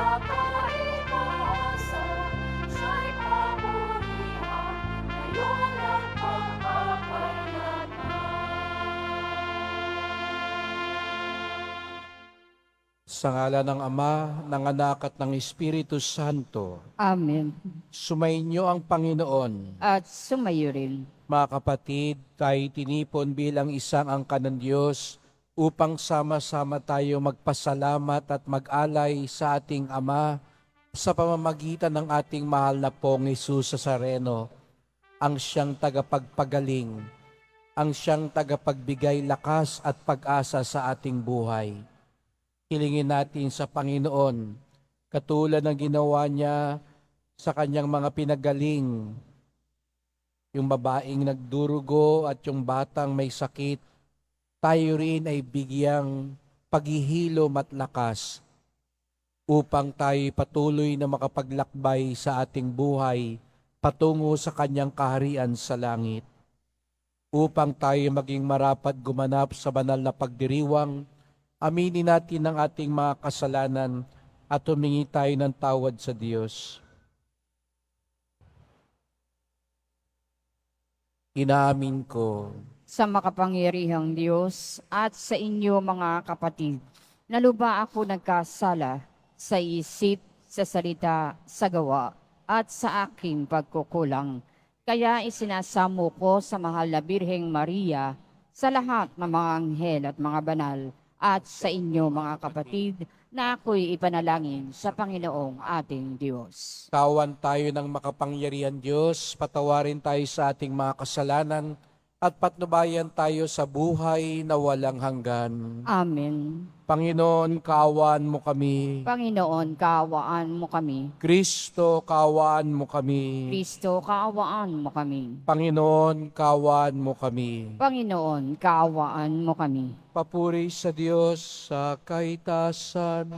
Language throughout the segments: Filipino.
kaisa-kaisa, siya'y papurihan, ngayong at magpapakailanman. Sa ngala ng Ama, ng Anak at ng Espiritu Santo, Amen. sumainyo ang Panginoon. At sumayo rin. Mga kapatid, tayo tinipon bilang isang angkan ng Diyos upang sama-sama tayo magpasalamat at mag-alay sa ating Ama sa pamamagitan ng ating mahal na pong Jesus Nazareno, ang siyang tagapagpagaling, ang siyang tagapagbigay lakas at pag-asa sa ating buhay. Hilingin natin sa Panginoon, katulad ng ginawa niya sa kanyang mga pinagaling, yung babaeng nagdurugo at yung batang may sakit, tayo rin ay bigyang paghihilom at lakas upang tayo patuloy na makapaglakbay sa ating buhay patungo sa kanyang kaharian sa langit. Upang tayo maging marapat gumanap sa banal na pagdiriwang, aminin natin ang ating mga kasalanan at humingi tayo ng tawad sa Diyos. Inaamin ko Sa makapangyarihang Diyos at sa inyo mga kapatid, na luba ako nagkasala sa isip, sa salita, sa gawa, at sa aking pagkukulang. Kaya isinasamo ko sa mahal na Birheng Maria, sa lahat ng mga anghel at mga banal, at sa inyo mga kapatid, na ako'y ipanalangin sa Panginoong ating Diyos. kawan tayo ng makapangyarihan Diyos, patawarin tayo sa ating mga kasalanan at patnubayan tayo sa buhay na walang hanggan. Amen. Panginoon, kaawaan mo kami. Panginoon, kaawaan mo kami. Kristo, kaawaan mo kami. Kristo, kaawaan mo kami. Panginoon, kaawaan mo kami. Panginoon, kaawaan mo kami. Papuri sa Diyos sa kaitasan.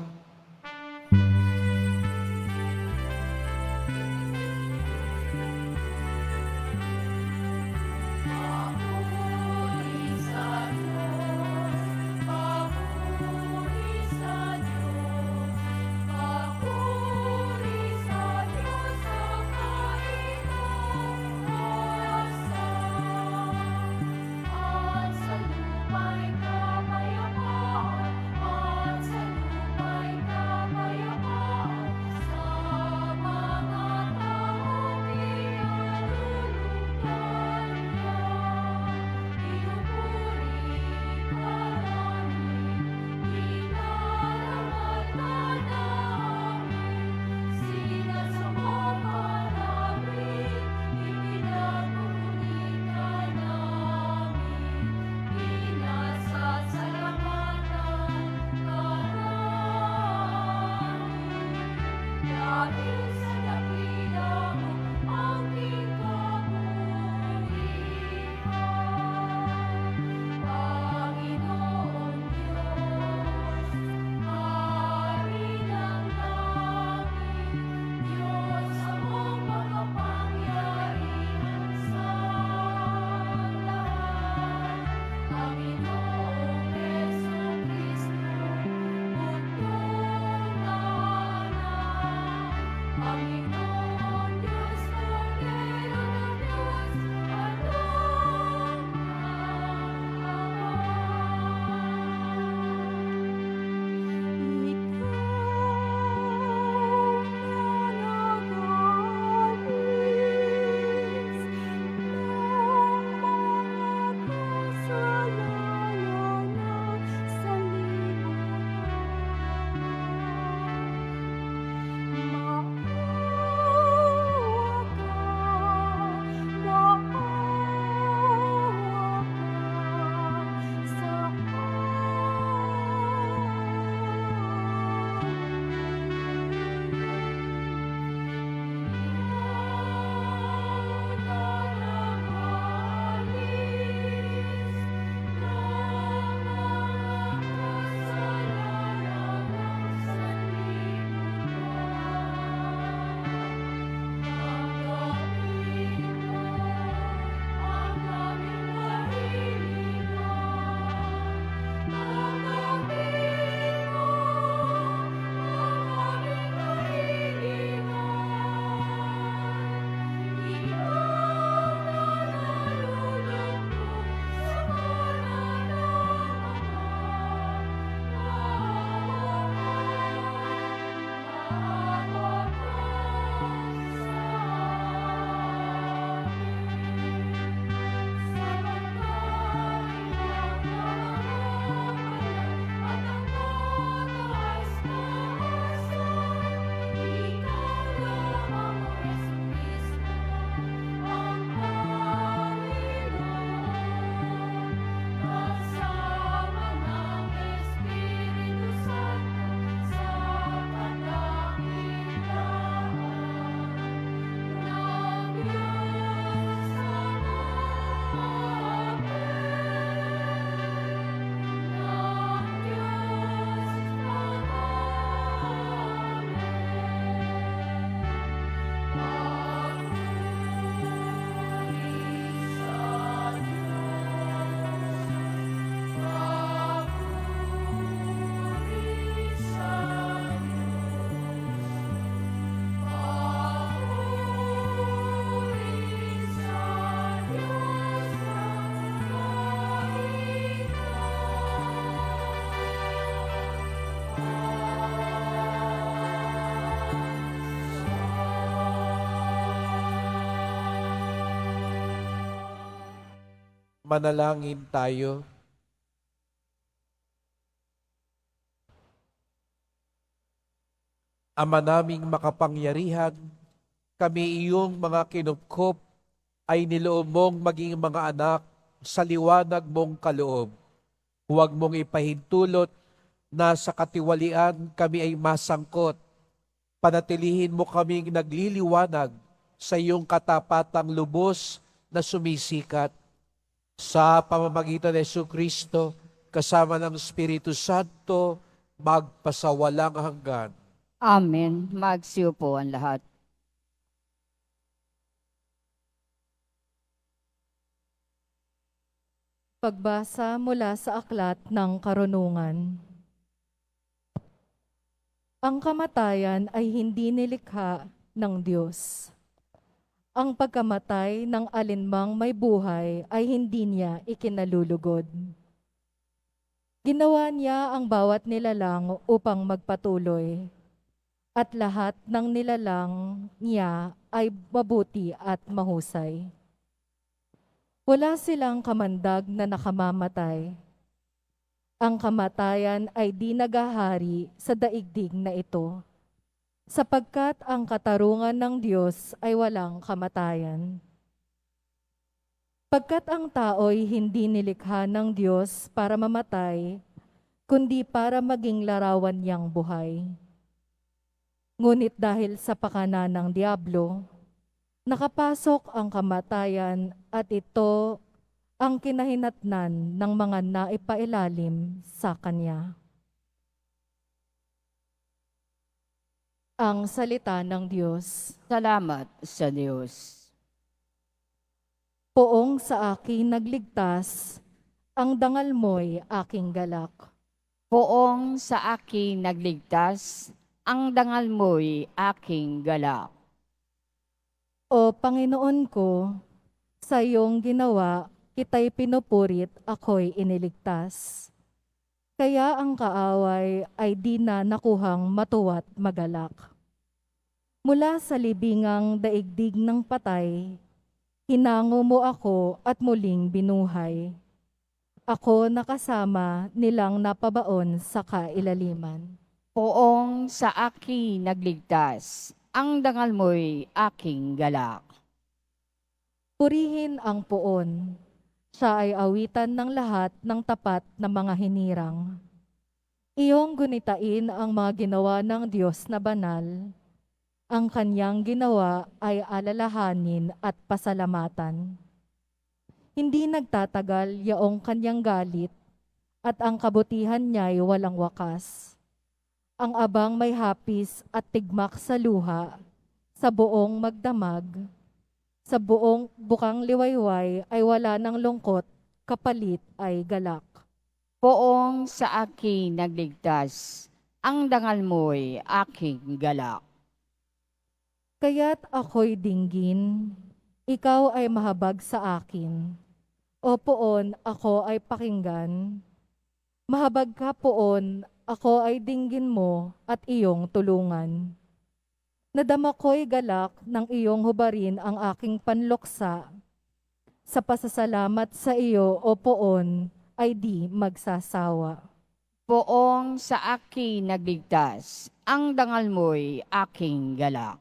Papuri sa Diyos, papuri sa Diyos, papuri sa Diyos sa kaibang orasan. At sa luma'y kapayapaan, at sa luma'y Manalangin tayo. Ama naming makapangyarihan, kami iyong mga kinupkop ay niloob mong maging mga anak sa liwanag mong kaloob. Huwag mong ipahintulot na sa katiwalian kami ay masangkot. Panatilihin mo kaming nagliliwanag sa iyong katapatang lubos na sumisikat. Sa pamamagitan ng Jesucristo, kasama ng Espiritu Santo, magpasawalang hanggan. Amen. Magsiupo ang lahat. Pagbasa mula sa Aklat ng Karunungan. Ang kamatayan ay hindi nilikha ng Diyos. Ang pagkamatay ng alinmang may buhay ay hindi niya ikinalulugod. Ginawa niya ang bawat nilalang upang magpatuloy, at lahat ng nilalang niya ay mabuti at mahusay. Wala silang kamandag na nakamamatay. Ang kamatayan ay di nagahari sa daigdig na ito, sapagkat ang katarungan ng Diyos ay walang kamatayan. Pagkat ang tao'y hindi nilikha ng Diyos para mamatay, kundi para maging larawan niyang buhay. Ngunit dahil sa pakana ng Diablo, nakapasok ang kamatayan at ito ang kinahinatnan ng mga naipailalim sa kanya. Ang salita ng Diyos. Salamat sa Diyos. Poong sa akin nagligtas, ang dangal mo'y aking galak. Poong sa akin nagligtas, ang dangal mo'y aking galak. O Panginoon ko, sa iyong ginawa, kita'y pinupurit, ako'y iniligtas. Kaya ang kaaway ay di na nakuhang matuwa't magalak. Mula sa libingang daigdig ng patay, hinango mo ako at muling binuhay. Ako nakasama nilang napabaon sa kailaliman. Poong sa akin nagligtas, ang dangal mo'y aking galak. Purihin ang poon. Siya ay awitan ng lahat ng tapat na mga hinirang. Iyong gunitain ang mga ginawa ng Diyos na banal. Ang kanyang ginawa ay alalahanin at pasalamatan. Hindi nagtatagal yaong kanyang galit, at ang kabutihan niya'y walang wakas. Ang abang may hapis at tigmak sa luha, sa buong magdamag, sa buong bukang liwayway ay wala ng lungkot, kapalit ay galak. Poong sa akin nagligtas, ang dangal mo'y aking galak. Kaya't ako'y dinggin, ikaw ay mahabag sa akin. O poon, ako ay pakinggan. Mahabag ka poon, ako ay dinggin mo at iyong tulungan. Nadama ko'y galak ng iyong hubarin ang aking panluksa. Sa pasasalamat sa iyo, o poon, ay di magsasawa. Poong sa akin nagligtas, ang dangal mo'y aking galak.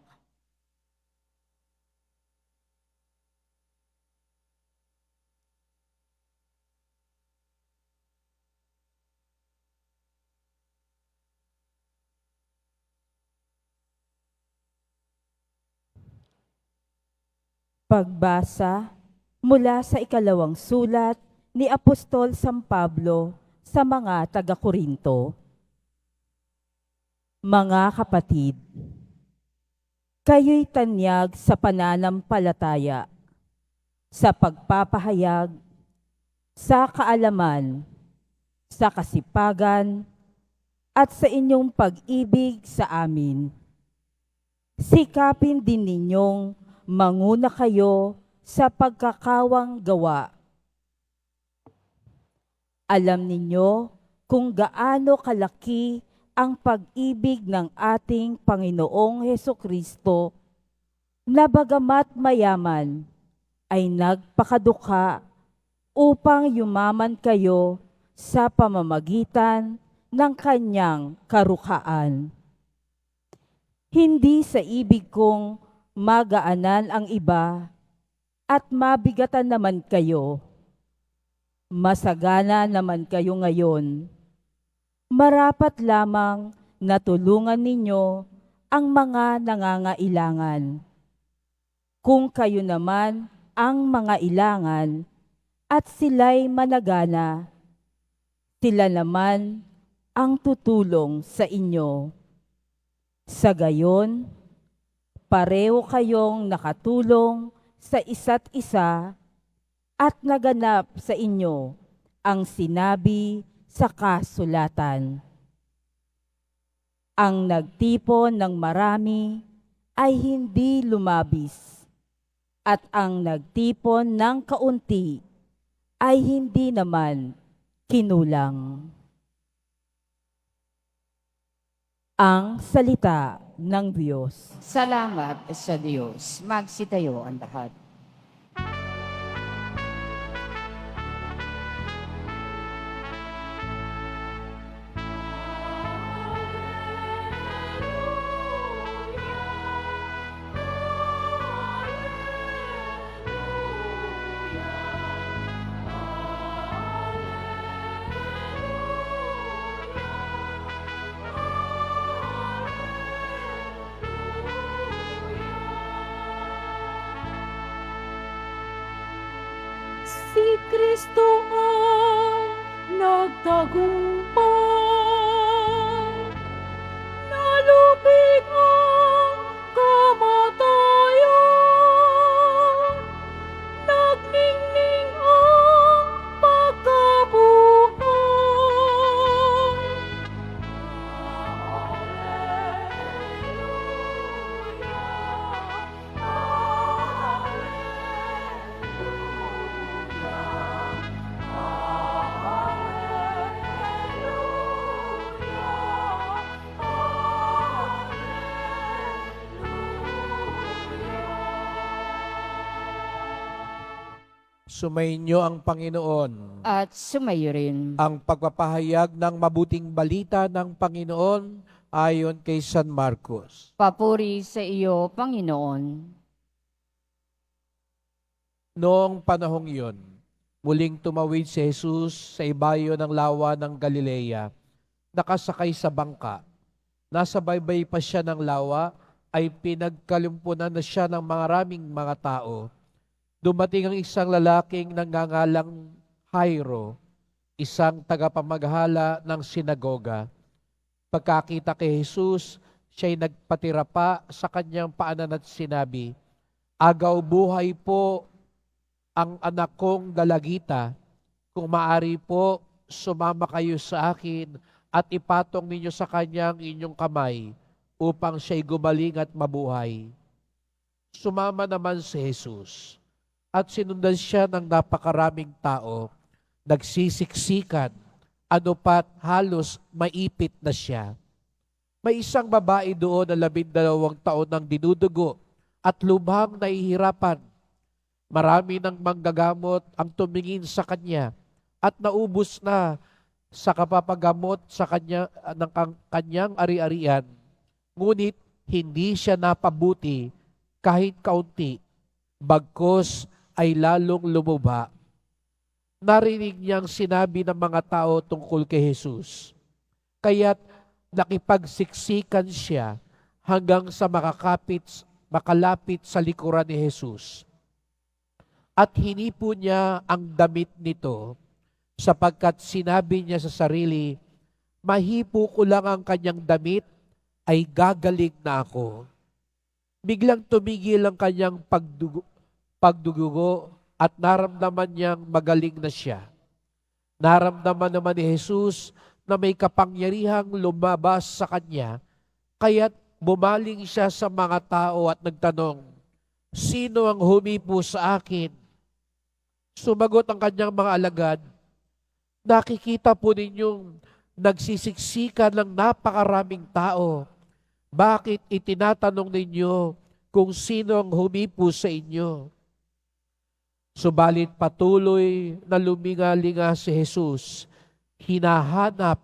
Pagbasa mula sa ikalawang sulat ni Apostol San Pablo sa mga taga-Korinto. Mga kapatid, kayo'y tanyag sa pananampalataya, sa pagpapahayag, sa kaalaman, sa kasipagan, at sa inyong pag-ibig sa amin. Sikapin din ninyong manguna kayo sa pagkakawang gawa. Alam ninyo kung gaano kalaki ang pag-ibig ng ating Panginoong Hesukristo na bagamat mayaman ay nagpakadukha upang yumaman kayo sa pamamagitan ng kanyang karukhaan. Hindi sa ibig kong magaanan ang iba at mabigatan naman kayo. Masagana naman kayo ngayon. Marapat lamang na tulungan ninyo ang mga nangangailangan. Kung kayo naman ang mga ilangan at sila'y managana, sila naman ang tutulong sa inyo. Sa gayon, pareho kayong nakatulong sa isa't isa at naganap sa inyo ang sinabi sa kasulatan. Ang nagtipon ng marami ay hindi lumabis, at ang nagtipon ng kaunti ay hindi naman kinulang. Ang salita ng Diyos. Salamat sa Diyos. Magsitayo ang lahat. Si Kristo ang nagtagumpay, nalupig ang kamatayan, nagningning ang pagkabuhay. Sumainyo ang Panginoon. At sumayo rin. Ang pagpapahayag ng mabuting balita ng Panginoon ayon kay San Marcos. Papuri sa iyo, Panginoon. Noong panahong iyon, muling tumawid si Jesus sa ibayo ng lawa ng Galilea, nakasakay sa bangka. Nasa baybay pa siya ng lawa, ay pinagkalimpunan na siya ng maraming mga tao. Dumating ang isang lalaking nangangalang Jairo, isang tagapamaghala ng sinagoga. Pagkakita kay Jesus, siya'y nagpatira pa sa kanyang paanan at sinabi, "Agaw buhay po ang anak kong dalagita. Kung maari po, sumama kayo sa akin at ipatong ninyo sa kanyang inyong kamay upang siya'y gumaling at mabuhay." Sumama naman si Jesus at sinundan siya ng napakaraming tao. Nagsisiksikan, ano pat halos maipit na siya. May isang babae doon na 12 taon nang dinudugo at lubhang nahihirapan. Marami ng manggagamot ang tumingin sa kanya at naubos na sa kapapagamot sa kanya ng kanyang ari-arian. Ngunit hindi siya napabuti kahit kaunti, bagkus ay lalong lumubha. Narinig niyang sinabi ng mga tao tungkol kay Jesus. Kaya't nakipagsiksikan siya hanggang sa makalapit sa likuran ni Jesus. At hinipo niya ang damit nito sapagkat sinabi niya sa sarili, "Mahipo ko lang ang kanyang damit ay gagaling na ako." Biglang tumigil ang kanyang pagdugugo at naramdaman niyang magaling na siya. Naramdaman naman ni Jesus na may kapangyarihang lumabas sa kanya, kaya't bumaling siya sa mga tao at nagtanong, "Sino ang humipo sa akin?" Sumagot ang kanyang mga alagad, "Nakikita po ninyong nagsisiksikan ng napakaraming tao. Bakit itinatanong ninyo kung sino ang humipo sa inyo?" Subalit patuloy na luminga-linga si Jesus, hinahanap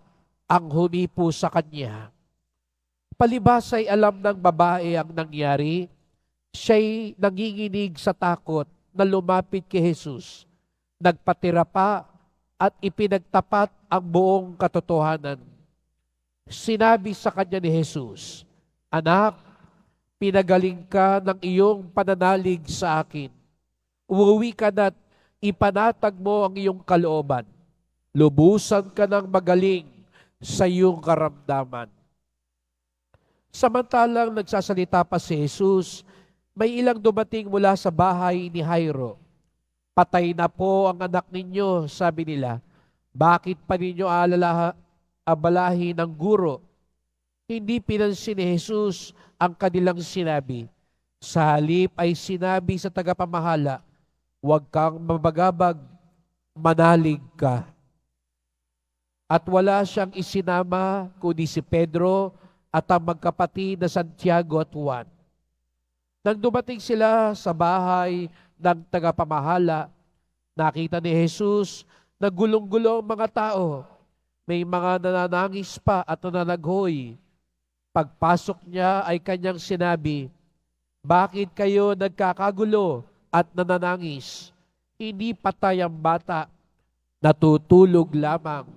ang humipo sa kanya. Palibas ay alam ng babae ang nangyari, siya'y nanginginig sa takot na lumapit kay Jesus. Nagpatira pa at ipinagtapat ang buong katotohanan. Sinabi sa kanya ni Jesus, "Anak, pinagaling ka ng iyong pananalig sa akin. Uuwi ka na't ipanatag mo ang iyong kalooban. Lubusan ka ng magaling sa iyong karamdaman." Samantalang nagsasalita pa si Jesus, may ilang dumating mula sa bahay ni Jairo. "Patay na po ang anak ninyo," sabi nila. "Bakit pa ninyo abalahin ng guro?" Hindi pinansin ni Jesus ang kanilang sinabi. Sa halip ay sinabi sa tagapamahala, "Huwag kang mabagabag, manalig ka." At wala siyang isinama kundi si Pedro at ang magkapatid na Santiago at Juan. Nang dumating sila sa bahay ng tagapamahala, nakita ni Jesus na gulong-gulong mga tao. May mga nananangis pa at nananaghoy. Pagpasok niya ay kanyang sinabi, "Bakit kayo nagkakagulo at nananangis? Hindi patay ang bata, natutulog lamang."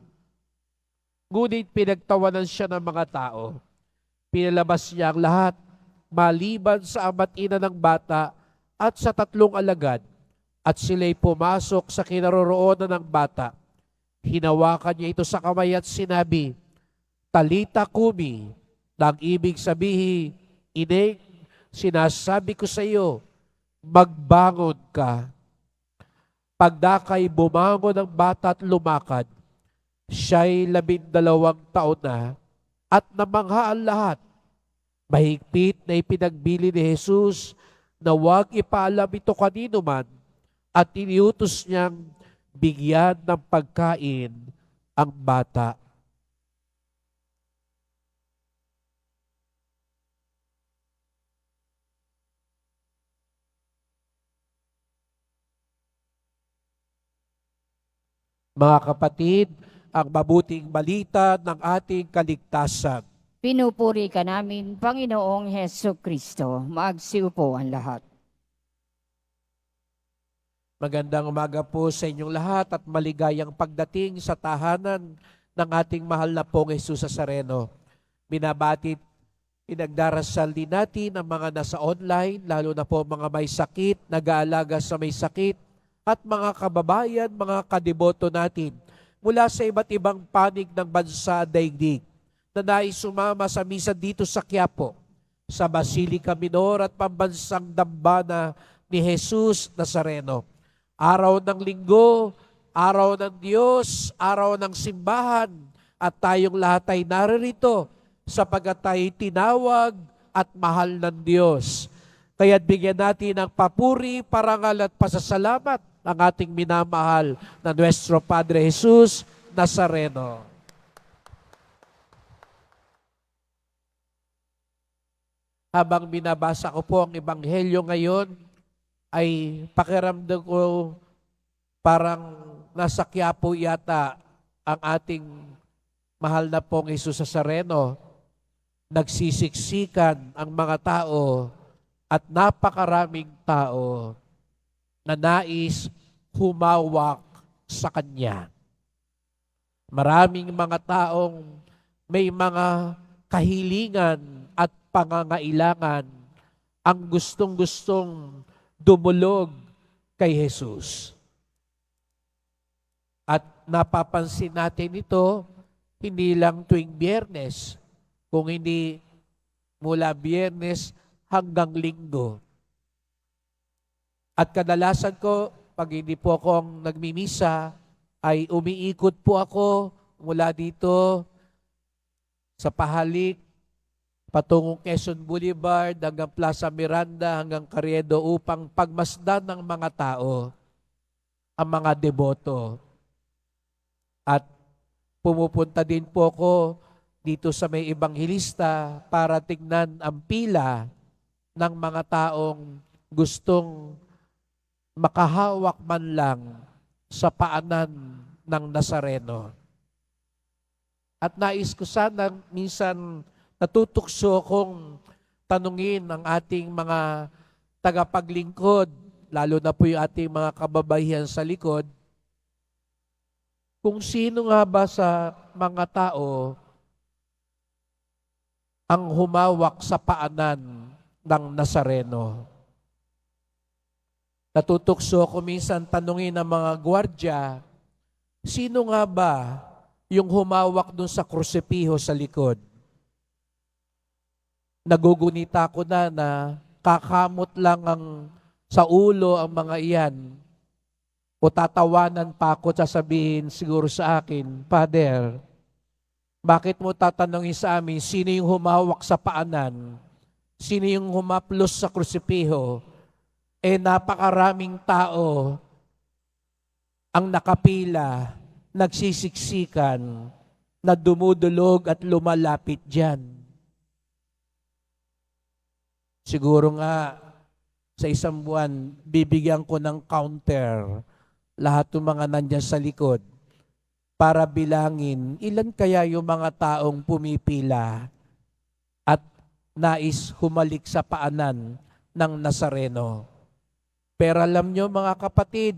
Ngunit pinagtawanan siya ng mga tao. Pinalabas niya ang lahat, maliban sa ama't ina ng bata at sa 3 alagad, at sila'y pumasok sa kinaroroonan ng bata. Hinawakan niya ito sa kamay at sinabi, "Talita kumi," nang ibig sabihin, "Ineng, sinasabi ko sa iyo, magbangon ka." Pagdakay bumangon ang bata at lumakad. Siya'y 12 taon na at namangha ang lahat. Mahigpit na ipinagbili ni Jesus na huwag ipaalam ito kanino man at iniutos niyang bigyan ng pagkain ang bata. Mga kapatid, ang mabuting balita ng ating kaligtasan. Pinupuri ka namin, Panginoong Heso Kristo. Magsiupo ang lahat. Magandang umaga po sa inyong lahat at maligayang pagdating sa tahanan ng ating mahal na pong Jesus Nazareno. Binabati, pinagdarasal din natin ang mga nasa online, lalo na po mga may sakit, nag-aalaga sa may sakit, at mga kababayan, mga kadeboto natin mula sa iba't ibang panig ng bansa daigdig na nais sumama sa misa dito sa Quiapo, sa Basilica Minor at Pambansang Dambana ni Jesus Nazareno. Araw ng Linggo, araw ng Diyos, araw ng simbahan, at tayong lahat ay naririto sapagat tayo tinawag at mahal ng Diyos. Kaya't bigyan natin ng papuri, parangal at pasasalamat ang ating minamahal na Nuestro Padre Jesus Nazareno. Habang binabasa ko po ang Ebanghelyo ngayon, ay pakiramdam ko parang nasa Quiapo yata ang ating mahal na pong Jesus Nazareno. Nagsisiksikan ang mga tao at napakaraming tao na nais humawak sa Kanya. Maraming mga taong may mga kahilingan at pangangailangan ang gustong-gustong dumulog kay Jesus. At napapansin natin ito hindi lang tuwing Biyernes, kung hindi mula Biyernes hanggang Linggo. At kadalasan ko, pag hindi po akong nagmimisa, ay umiikot po ako mula dito sa Pahalik, patungong Quezon Boulevard, hanggang Plaza Miranda, hanggang Carriedo upang pagmasdan ng mga tao, ang mga deboto. At pumupunta din po ako dito sa may Ebanghelista para tignan ang pila ng mga taong gustong makahawak man lang sa paanan ng Nazareno. At nais ko sana minsan natutukso kong tanungin ang ating mga tagapaglingkod, lalo na po yung ating mga kababaihan sa likod, kung sino nga ba sa mga tao ang humawak sa paanan ng Nazareno. Natutukso ko minsan tanungin ng mga gwardya, sino nga ba yung humawak dun sa krusipiho sa likod? Nagugunita ko na kakamot lang sa ulo ang mga iyan. O tatawanan pa ako, sasabihin siguro sa akin, Father, bakit mo tatanungin sa amin, sino yung humawak sa paanan? Sino yung humaplos sa krusipiho? Napakaraming tao ang nakapila, nagsisiksikan, na dumudulog at lumalapit dyan. Siguro nga, sa isang buwan, bibigyan ko ng counter lahat ng mga nandyan sa likod para bilangin ilan kaya yung mga taong pumipila at nais humalik sa paanan ng Nazareno. Pero alam nyo mga kapatid,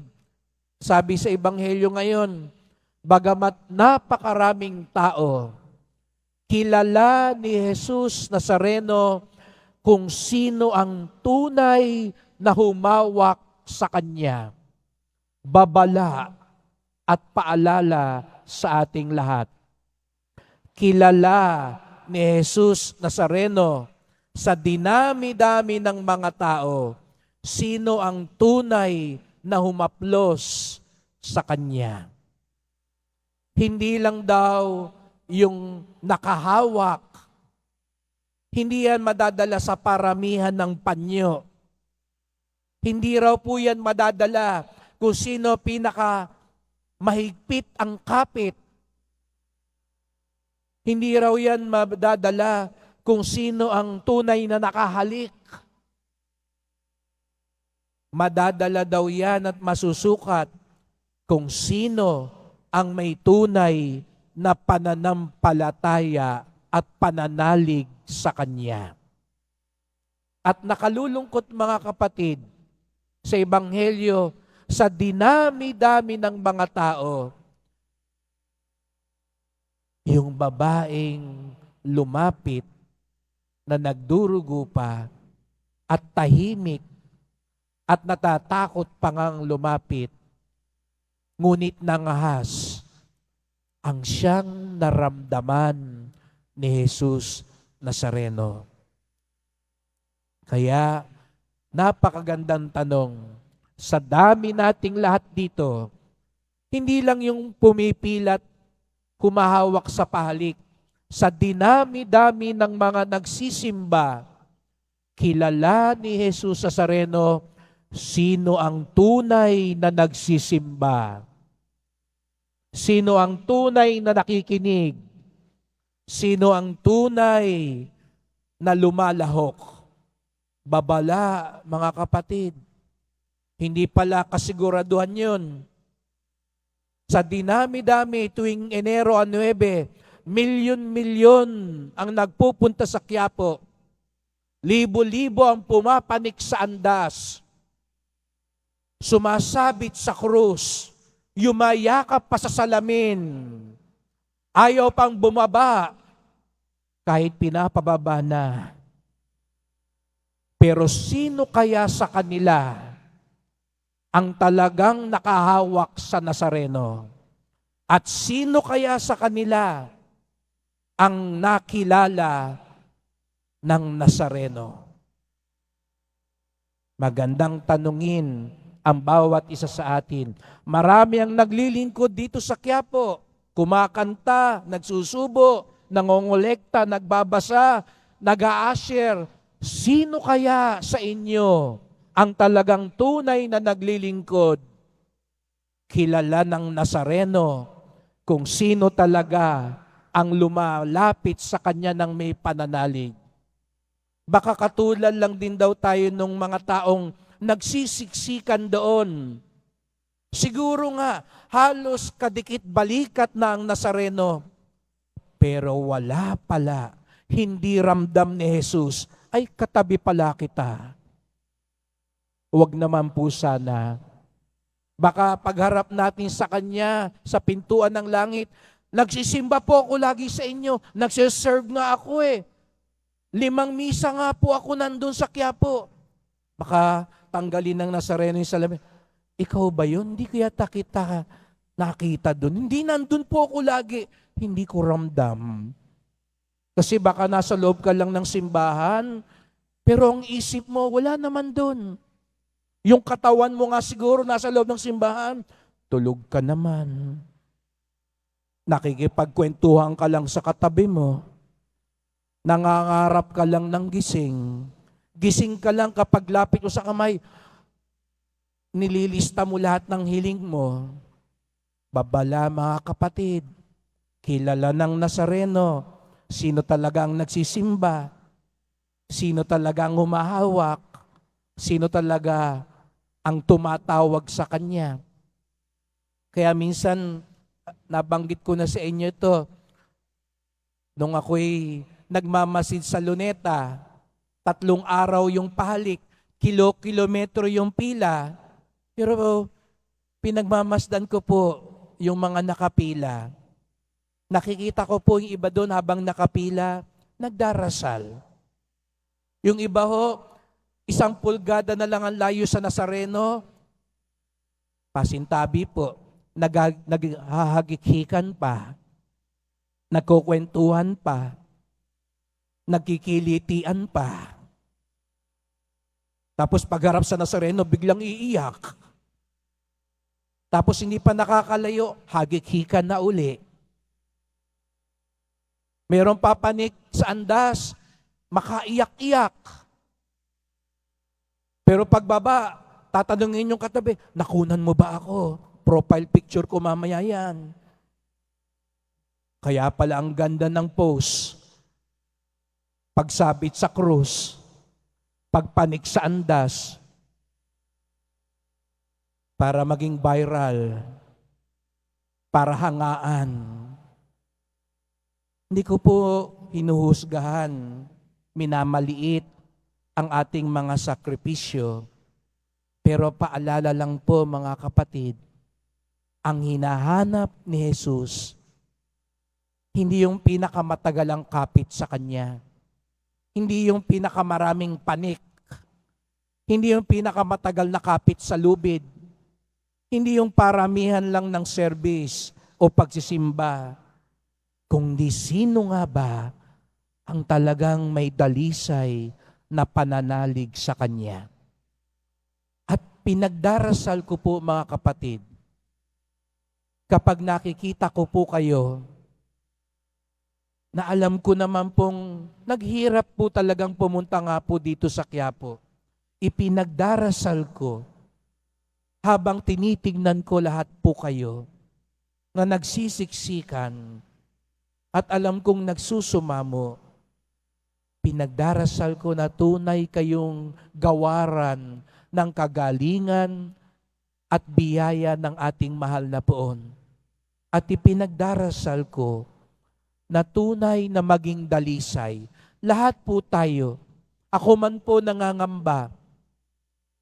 sabi sa Ebanghelyo ngayon, bagamat napakaraming tao, kilala ni Jesus Nazareno kung sino ang tunay na humawak sa Kanya. Babala at paalala sa ating lahat. Kilala ni Jesus Nazareno sa dinami-dami ng mga tao, sino ang tunay na humaplos sa Kanya. Hindi lang daw yung nakahawak, hindi yan madadala sa paramihan ng panyo. Hindi raw po yan madadala kung sino pinaka mahigpit ang kapit. Hindi raw yan madadala kung sino ang tunay na nakahalik. Madadala daw yan at masusukat kung sino ang may tunay na pananampalataya at pananalig sa Kanya. At nakalulungkot mga kapatid, sa Ebanghelyo, sa dinami-dami ng mga tao, yung babaeng lumapit na nagdurugo pa at tahimik at natatakot pa ngang lumapit, ngunit nangahas ang siyang naramdaman ni Jesus Nazareno. Kaya, napakagandang tanong, sa dami nating lahat dito, hindi lang yung pumipilat, humahawak sa pahalik, sa dinami-dami ng mga nagsisimba, kilala ni Jesus Nazareno, sino ang tunay na nagsisimba? Sino ang tunay na nakikinig? Sino ang tunay na lumalahok? Babala, mga kapatid. Hindi pala kasiguraduhan yun. Sa dinami-dami tuwing Enero 9, milyon-milyon ang nagpupunta sa Quiapo. Libo-libo ang pumapanik sa andas. Sumasabit sa krus. Yumayakap pa sa salamin. Ayaw pang bumaba kahit pinapababa na. Pero sino kaya sa kanila ang talagang nakahawak sa Nazareno? At sino kaya sa kanila ang nakilala ng Nazareno? Magandang tanungin ang bawat isa sa atin. Marami ang naglilingkod dito sa Quiapo. Kumakanta, nagsusubo, nangongolekta, nagbabasa, nag-a-usher. Sino kaya sa inyo ang talagang tunay na naglilingkod? Kilala ng Nazareno kung sino talaga ang lumalapit sa kanya ng may pananalig. Baka katulad lang din daw tayo nung mga taong nagsisiksikan doon. Siguro nga, halos kadikit balikat na ang Nazareno. Pero wala pala, hindi ramdam ni Jesus, ay katabi pala kita. Huwag naman po sana. Baka pagharap natin sa Kanya, sa pintuan ng langit, nagsisimba po ako lagi sa inyo, nagsiserve nga ako 5 misa nga po ako nandun sa Quiapo. Baka tanggalin ng Nazareno yung salamin. Ikaw ba yun? Hindi kaya kita nakita dun. Hindi, nandun po ako lagi. Hindi ko ramdam. Kasi baka nasa loob ka lang ng simbahan, pero ang isip mo, wala naman dun. Yung katawan mo nga siguro nasa loob ng simbahan, tulog ka naman. Nakikipagkwentuhan ka lang sa katabi mo. Nangangarap ka lang ng gising. Gising ka lang kapag lapit mo sa kamay, nililista mo lahat ng hiling mo. Babala mga kapatid, kilala ng Nazareno, sino talaga ang nagsisimba, sino talaga ang humahawak, sino talaga ang tumatawag sa Kanya. Kaya minsan, nabanggit ko na sa inyo ito, nung ako'y nagmamasid sa Luneta, 3 araw yung pahalik, kilometro yung pila, pero pinagmamasdan ko po yung mga nakapila. Nakikita ko po yung iba doon habang nakapila, nagdarasal. Yung iba ho, 1 pulgada na lang ang layo sa Nazareno, pasintabi po, naghahagikikan pa, nagkukwentuhan pa, nagkikilitian pa. Tapos pagharap sa Nazareno, biglang iiyak. Tapos hindi pa nakakalayo, hagikikan na uli. Mayroong papanik sa andas, makaiyak-iyak. Pero pagbaba, tatanungin yung katabi, nakunan mo ba ako? Profile picture ko mamaya yan. Kaya pala ang ganda ng pose. Pagsabit sa krus, pagpanik sa andas, para maging viral, para hangaan. Hindi ko po hinuhusgahan, minamaliit ang ating mga sakripisyo, pero paalala lang po mga kapatid, ang hinahanap ni Jesus, hindi yung pinakamatagal kapit sa Kanya. Hindi yung pinakamaraming panik. Hindi yung pinakamatagal na kapit sa lubid. Hindi yung paramihan lang ng service o pagsisimba. Kundi sino nga ba ang talagang may dalisay na pananalig sa Kanya. At pinagdarasal ko po mga kapatid, kapag nakikita ko po kayo, na alam ko naman pong naghirap po talagang pumunta nga po dito sa Quiapo. Ipinagdarasal ko habang tinitignan ko lahat po kayo na nagsisiksikan at alam kong nagsusumamo. Pinagdarasal ko na tunay kayong gawaran ng kagalingan at biyaya ng ating mahal na Poon. At ipinagdarasal ko na tunay na maging dalisay. Lahat po tayo, ako man po nangangamba,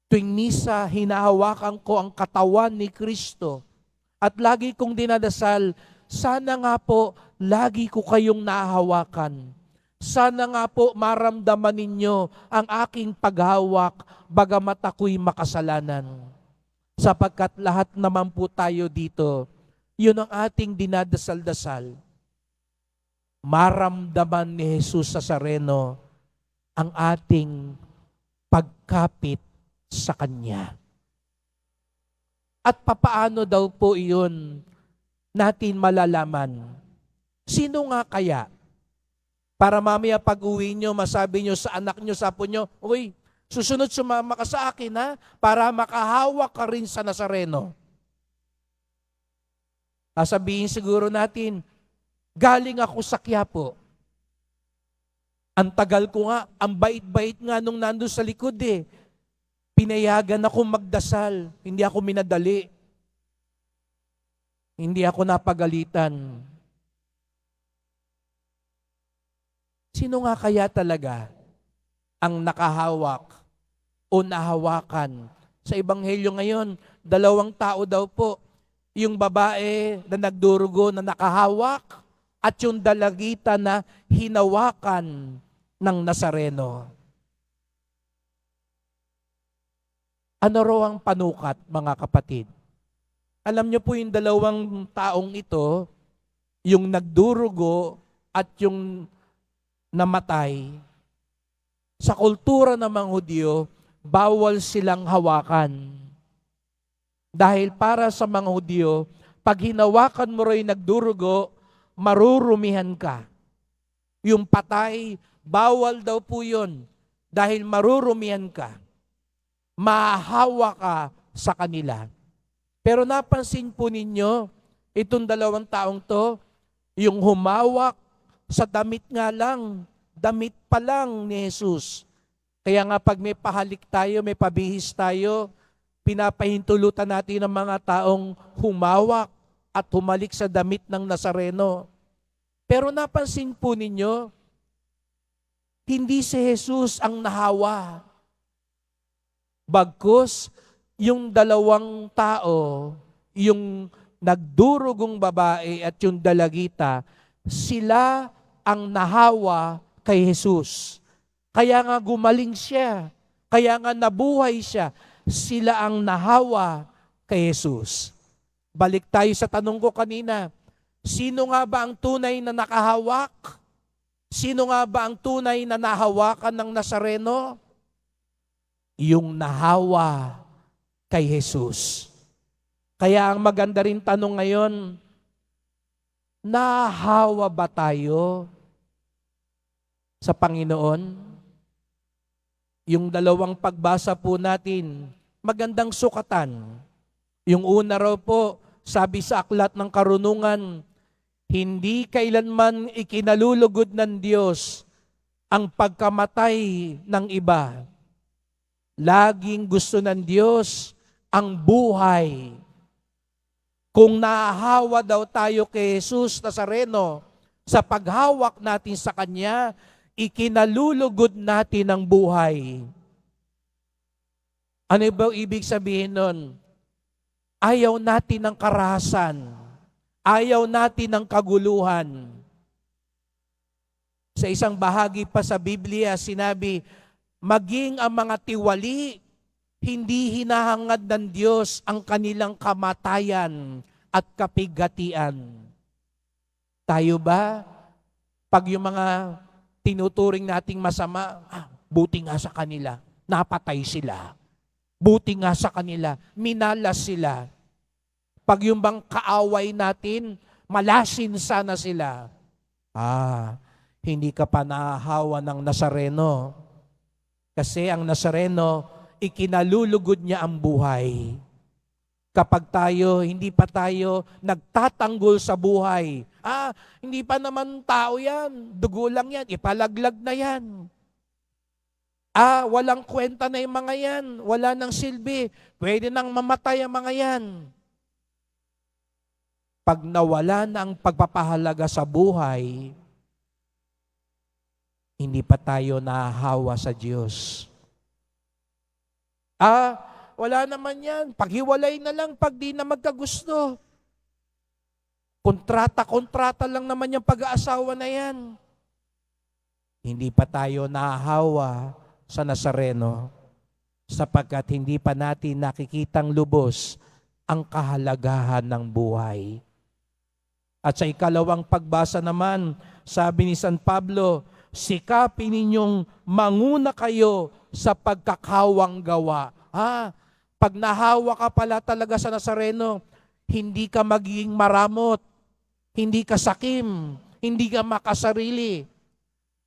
tuwing misa, hinahawakan ko ang katawan ni Kristo. At lagi kong dinadasal, sana nga po, lagi ko kayong nahahawakan. Sana nga po, maramdaman ninyo ang aking paghawak, bagamat ako'y makasalanan. Sapagkat lahat naman po tayo dito, yun ang ating dinadasal-dasal. Maramdaman ni Jesus Nazareno ang ating pagkapit sa Kanya. At papaano daw po iyon natin malalaman? Sino nga kaya? Para mamaya pag-uwi nyo, masabi nyo sa anak nyo, sa apo nyo, uy, susunod sumama ka sa akin ha, para makahawak ka rin sa Nazareno. Sasabihin siguro natin, galing ako sa Quiapo. Ang tagal ko nga, ang bait-bait nga nung nandun sa likod Pinayagan akong magdasal, hindi ako minadali. Hindi ako napagalitan. Sino nga kaya talaga ang nakahawak o nahawakan? Sa Ebanghelyo ngayon, 2 tao daw po. Yung babae na nagdurugo na nakahawak at yung dalagita na hinawakan ng Nazareno. Ano raw ang panukat, mga kapatid? Alam niyo po yung 2 taong ito, yung nagdurugo at yung namatay, sa kultura ng mga Hudyo, bawal silang hawakan. Dahil para sa mga Hudyo, pag hinawakan mo rin nagdurugo, marurumihan ka. Yung patay, bawal daw po yun. Dahil marurumihan ka. Mahahawa ka sa kanila. Pero napansin po ninyo, itong 2 taong to, yung humawak sa damit nga lang, damit pa lang ni Jesus. Kaya nga pag may pahalik tayo, may pabihis tayo, pinapahintulutan natin ng mga taong humawak at humalik sa damit ng Nazareno. Pero napansin po ninyo, hindi si Jesus ang nahawa. Bagkus, yung 2 tao, yung nagdurugong babae at yung dalagita, sila ang nahawa kay Jesus. Kaya nga gumaling siya. Kaya nga nabuhay siya. Sila ang nahawa kay Jesus. Balik tayo sa tanong ko kanina. Sino nga ba ang tunay na nakahawak? Sino nga ba ang tunay na nahawakan ng Nazareno? Yung nahawa kay Jesus. Kaya ang maganda rin tanong ngayon, nahawa ba tayo sa Panginoon? Yung 2 pagbasa po natin, magandang sukatan. Yung una raw po, sabi sa Aklat ng Karunungan, hindi kailanman ikinalulugod ng Diyos ang pagkamatay ng iba. Laging gusto ng Diyos ang buhay. Kung nahahawa daw tayo kay Jesus Nazareno, sa paghawak natin sa Kanya, ikinalulugod natin ang buhay. Ano ba ibig sabihin nun? Ayaw natin ng karahasan. Ayaw natin ng kaguluhan. Sa isang bahagi pa sa Biblia, sinabi, maging ang mga tiwali, hindi hinahangad ng Diyos ang kanilang kamatayan at kapigatian. Tayo ba? Pag yung mga tinuturing nating masama, buti nga sa kanila, napatay sila. Buti nga sa kanila, minalas sila. Pag yung bang kaaway natin, malasin sana sila. Hindi ka pa nahahawa ng Nazareno. Kasi ang Nazareno, ikinalulugod niya ang buhay. Kapag tayo, hindi pa tayo nagtatanggol sa buhay. Hindi pa naman tao yan. Dugo lang yan. Ipalaglag na yan. Walang kwenta na yung mga yan. Wala nang silbi. Pwede nang mamatay ang mga yan. Pag nawala na ang pagpapahalaga sa buhay, hindi pa tayo nahahawa sa Diyos. Wala naman yan. Paghiwalay na lang pag di na magkagusto. Kontrata lang naman yung pag-aasawa na yan. Hindi pa tayo nahahawa sa Nazareno sapagkat hindi pa natin nakikitang lubos ang kahalagahan ng buhay. At sa 2 pagbasa naman, sabi ni San Pablo, sikapin ninyong manguna kayo sa pagkakawang gawa. Pag nahawa ka pala talaga sa Nazareno, hindi ka magiging maramot, hindi ka sakim, hindi ka makasarili.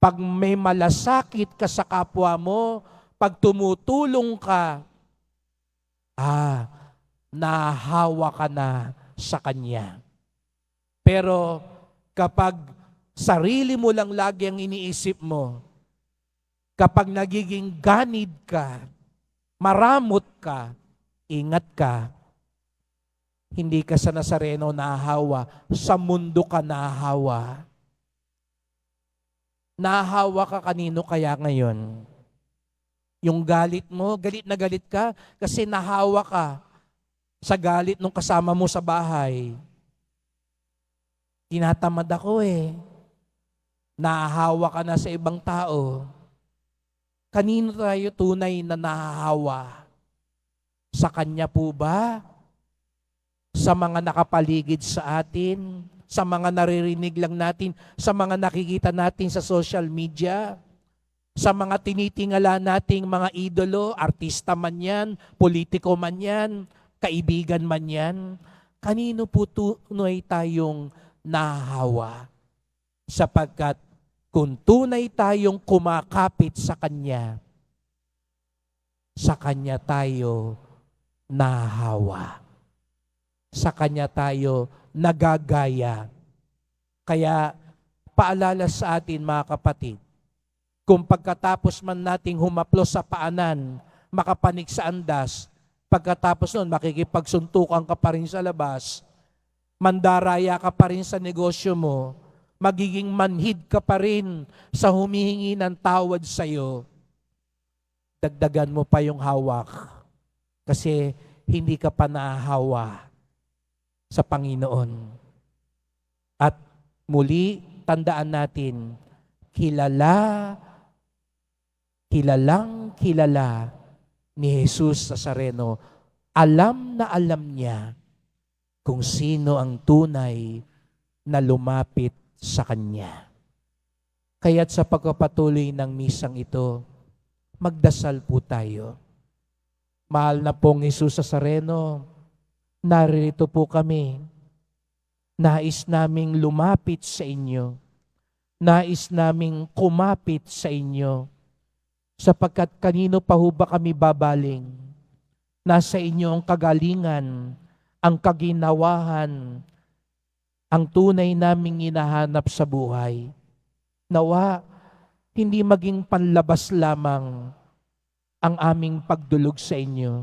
Pag may malasakit ka sa kapwa mo, pag tumutulong ka, nahawa ka na sa Kanya. Pero kapag sarili mo lang lagi ang iniisip mo, kapag nagiging ganid ka, maramot ka, ingat ka. Hindi ka sa Nazareno nahahawa, sa mundo ka nahahawa. Nahahawa ka kanino kaya ngayon? Yung galit mo, galit na galit ka kasi nahawa ka sa galit nung kasama mo sa bahay. Tinatamad ako eh. Nahahawa ka na sa ibang tao. Kanino tayo tunay na nahahawa? Sa Kanya po ba? Sa mga nakapaligid sa atin? Sa mga naririnig lang natin? Sa mga nakikita natin sa social media? Sa mga tinitingala nating mga idolo, artista man yan, politiko man yan, kaibigan man yan? Kanino po tunay tayong nahahawa? Sapagkat kung tunay tayong kumakapit sa Kanya tayo nahahawa. Sa Kanya tayo nagagaya. Kaya paalala sa atin mga kapatid, kung pagkatapos man nating humaplos sa paanan, makapanig sa andas, pagkatapos nun makikipagsuntukan ka pa rin sa labas, mandaraya ka pa rin sa negosyo mo, magiging manhid ka pa rin sa humihingi ng tawad sa'yo, dagdagan mo pa yung hawak kasi hindi ka pa nahahawa sa Panginoon. At muli, tandaan natin, kilalang kilala ni Jesus Nazareno. Alam na alam niya kung sino ang tunay na lumapit sa Kanya. Kaya't sa pagpapatuloy ng misang ito, magdasal po tayo. Mahal na pong Jesus Nazareno, narito po kami. Nais naming lumapit sa inyo. Nais naming kumapit sa inyo. Sapagkat kanino pa ho ba kami babaling? Nasa inyo ang kagalingan, ang kaginawahan, ang tunay naming hinahanap sa buhay. Nawa, hindi maging panlabas lamang ang aming pagdulog sa inyo.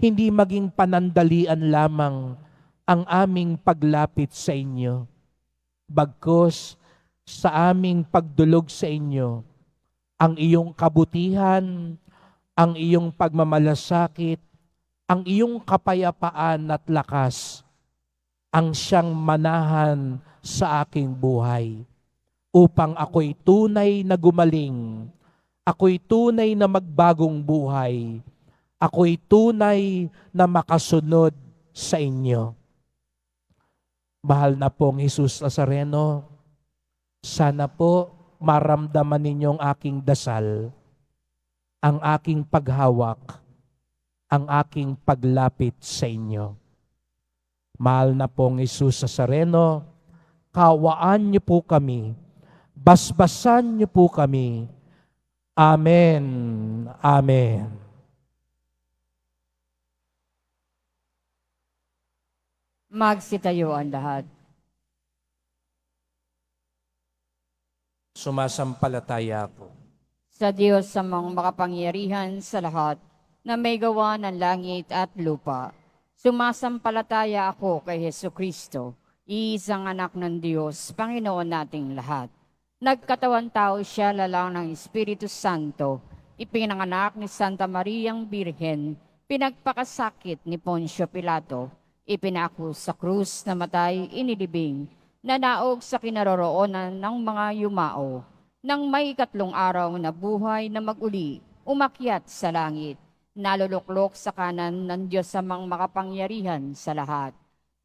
Hindi maging panandalian lamang ang aming paglapit sa inyo. Bagkus sa aming pagdulog sa inyo, ang iyong kabutihan, ang iyong pagmamalasakit, ang iyong kapayapaan at lakas, ang siyang manahan sa aking buhay. Upang ako'y tunay na gumaling, ako'y tunay na magbagong buhay, ako'y tunay na makasunod sa inyo. Mahal na pong Jesus Nazareno, sana po maramdaman ninyong aking dasal, ang aking paghawak, ang aking paglapit sa inyo. Mahal na pong Jesus Nazareno, kawaan niyo po kami, basbasan niyo po kami. Amen. Amen. Magsitayo ang lahat. Sumasampalataya ako Sa Diyos samang makapangyarihan sa lahat, na may gawa ng langit at lupa. Sumasampalataya ako kay Hesukristo, iisang anak ng Diyos, Panginoon nating lahat. Nagkatawan tao siya lalang ng Espiritu Santo, ipinanganak ni Santa Mariang Birhen, pinagpakasakit ni Poncio Pilato, ipinako sa krus na matay, inilibing, nanaog sa kinaroroonan ng mga yumao. Nang may 3 araw na buhay na mag-uli, umakyat sa langit, naluluklok sa kanan ng Diyos samang makapangyarihan sa lahat.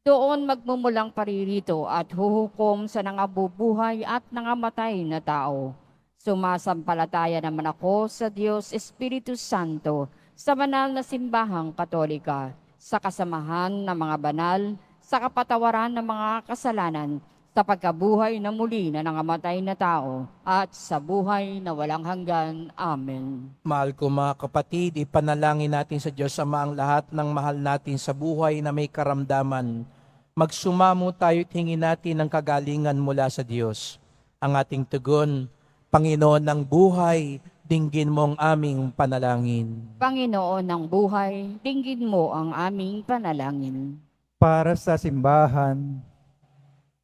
Doon magmumulang paririto at huhukom sa nangabubuhay at nangamatay na tao. Sumasampalataya naman ako sa Diyos Espiritu Santo, sa banal na simbahang Katolika, sa kasamahan ng mga banal, sa kapatawaran ng mga kasalanan, sa pagkabuhay na muli na nangamatay na tao, at sa buhay na walang hanggan. Amen. Mahal ko mga kapatid, ipanalangin natin sa Diyos Ama ang lahat ng mahal natin sa buhay na may karamdaman. Magsumamo tayo at hingin natin ang kagalingan mula sa Diyos. Ang ating tugon, Panginoon ng buhay, dinggin mo ang aming panalangin. Panginoon ng buhay, dinggin mo ang aming panalangin. Para sa simbahan,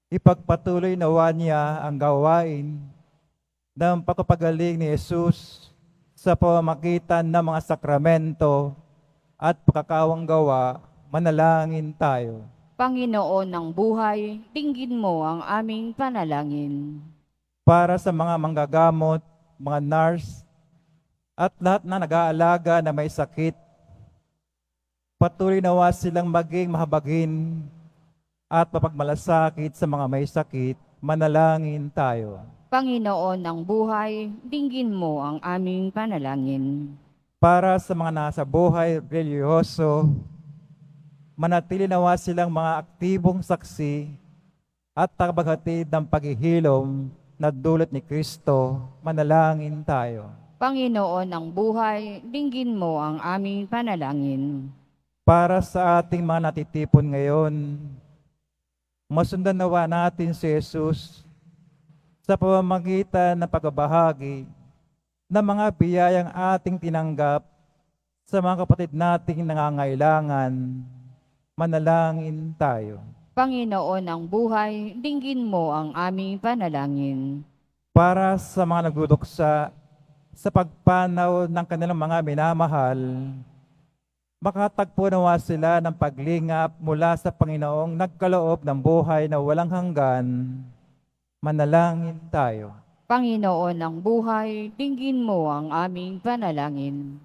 ipagpatuloy nawa niya ang gawain ng pagpapagaling ni Jesus sa pamamagitan ng mga sakramento at pagkakawang gawa, manalangin tayo. Panginoon ng buhay, dinggin mo ang aming panalangin. Para sa mga manggagamot, mga nurse, at lahat na nag-aalaga na may sakit, patuloy nawa silang maging mahabagin at mapagmalasakit sa mga may sakit, manalangin tayo. Panginoon ng buhay, dinggin mo ang aming panalangin. Para sa mga nasa buhay relihiyoso, manatili nawa silang mga aktibong saksi at tagapaghatid ng paghihilom na dulot ni Kristo, manalangin tayo. Panginoon ng buhay, dinggin mo ang aming panalangin. Para sa ating mga natitipon ngayon, masundan nawa natin si Jesus sa pamamagitan ng pagbabahagi ng mga biyayang ating tinanggap sa mga kapatid nating nangangailangan, manalangin tayo. Panginoon ng buhay, dinggin mo ang aming panalangin. Para sa mga nagduduksa sa pagpanaw ng kanilang mga minamahal, makatagpo nawa sila ng paglingap mula sa Panginoong nagkaloob ng buhay na walang hanggan, manalangin tayo. Panginoon ng buhay, dinggin mo ang aming panalangin.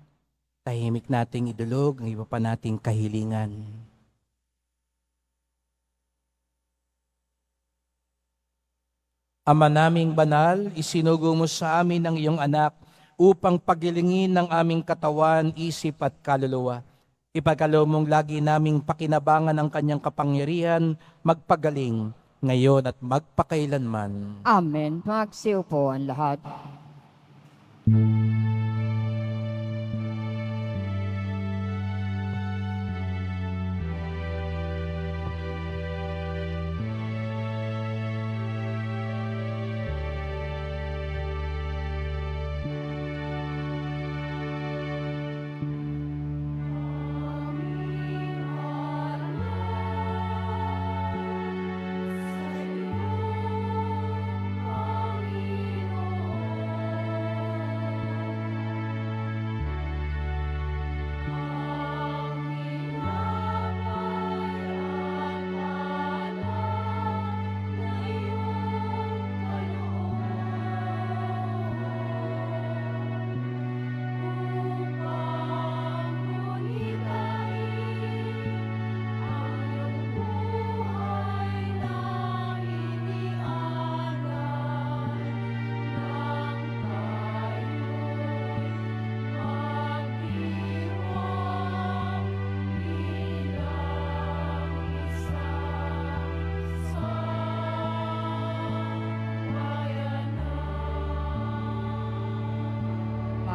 Tahimik nating idulog ang iba pa nating kahilingan. Ama naming banal, isinugo mo sa amin ang iyong anak upang pagilingin ng aming katawan, isip at kaluluwa. Ipagkaloob mong lagi naming pakinabangan ang kanyang kapangyarihan, magpagaling, ngayon at magpakailanman. Amen. Magsiupo ang lahat.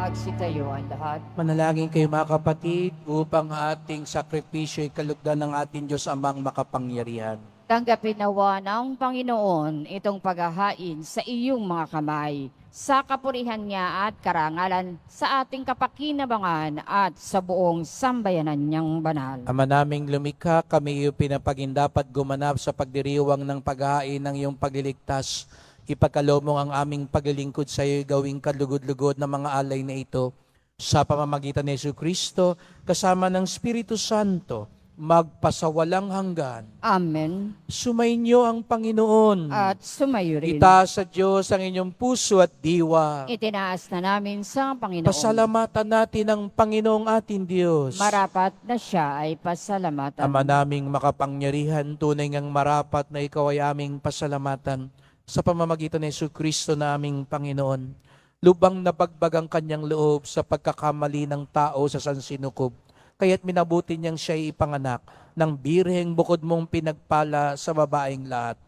Magsitayo ang lahat. Manalangin kayo mga kapatid upang ating sakripisyo ay kalugdan ng ating Diyos amang makapangyarihan. Tanggapin nawa ng Panginoon itong paghahain sa iyong mga kamay, sa kapurihan niya at karangalan, sa ating kapakinabangan at sa buong sambayanan niyang banal. Ama naming lumikha, kami iyo pinapagindapat gumanap sa pagdiriwang ng paghahain ng iyong pagliligtas. Ipagkaloob mo ang aming paglilingkod sa iyo, gawing kalugod-lugod na mga alay na ito. Sa pamamagitan ni Jesucristo, kasama ng Espiritu Santo, magpasawalang hanggan. Amen. Sumainyo ang Panginoon. At sumayo rin. Itaas sa Diyos ang inyong puso at diwa. Itinaas na namin sa Panginoon. Pasalamatan natin ang Panginoong ating Diyos. Marapat na siya ay pasalamatan. Ama naming makapangyarihan, tunay ngang marapat na ikaw ay aming pasalamatan sa pamamagitan ni Jesucristo na aming Panginoon. Lubang nabagbag ang kanyang loob sa pagkakamali ng tao sa sansinukob. Kaya't minabuti niyang siya'y ipanganak ng birheng bukod mong pinagpala sa babaeng lahat.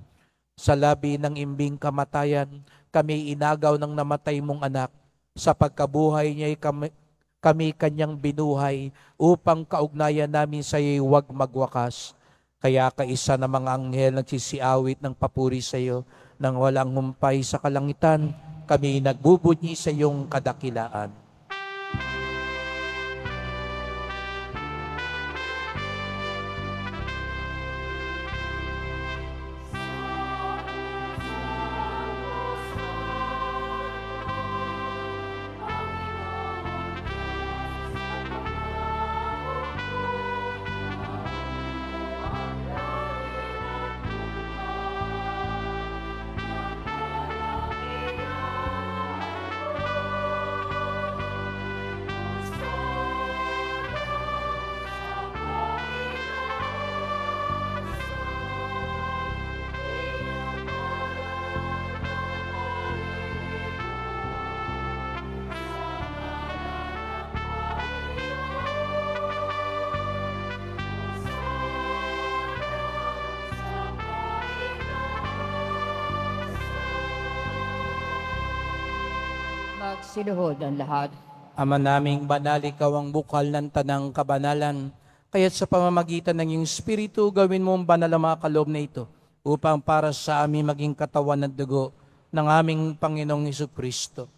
Sa labi ng imbing kamatayan, kami inagaw ng namatay mong anak. Sa pagkabuhay niya'y kami kanyang binuhay upang kaugnayan namin sa iyo'y huwag magwakas. Kaya kaisa ng mga anghel nagsisiawit ng papuri sa iyo nang walang humpay sa kalangitan, kami nagbubunyi sa iyong kadakilaan. Magsiluhod ang lahat. Ama naming banal, ikaw ang bukal ng tanang kabanalan. Kaya't sa pamamagitan ng iyong Espiritu, gawin mo ang banal ang mga kaloob na ito upang para sa amin maging katawan at dugo ng aming Panginoong Hesukristo.